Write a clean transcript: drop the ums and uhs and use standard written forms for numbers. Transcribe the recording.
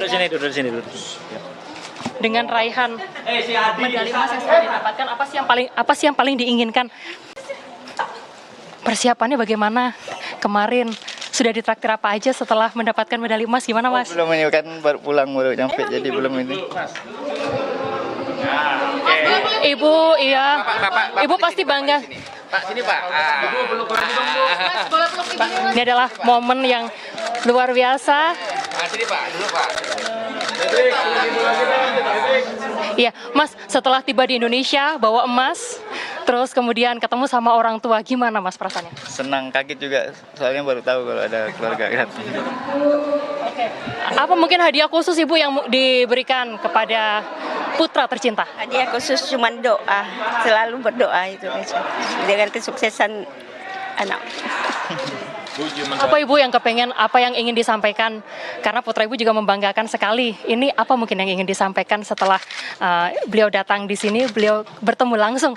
Duduk sini dulu. Dengan raihan medali emas yang sudah didapatkan, apa sih yang paling diinginkan? Persiapannya bagaimana? Kemarin sudah ditraktir apa aja setelah mendapatkan medali emas? Gimana, Mas? Belum ini kan baru pulang baru nyampe jadi belum ini. Ibu, iya. Ibu pasti bangga. Pak sini Pak. Ini adalah momen yang luar biasa. Sini Pak, dulu Pak. Iya, Mas, setelah tiba di Indonesia bawa emas, terus kemudian ketemu sama orang tua, gimana Mas perasaannya? Senang, kaget juga soalnya baru tahu kalau ada keluarga gratis. Apa mungkin hadiah khusus Ibu yang diberikan kepada putra tercinta? Hadiah khusus cuma doa, selalu berdoa itu aja. Dengan kesuksesan anak. Apa Ibu yang kepengen, apa yang ingin disampaikan? Karena putra Ibu juga membanggakan sekali. Ini apa mungkin yang ingin disampaikan setelah beliau datang di sini, beliau bertemu langsung?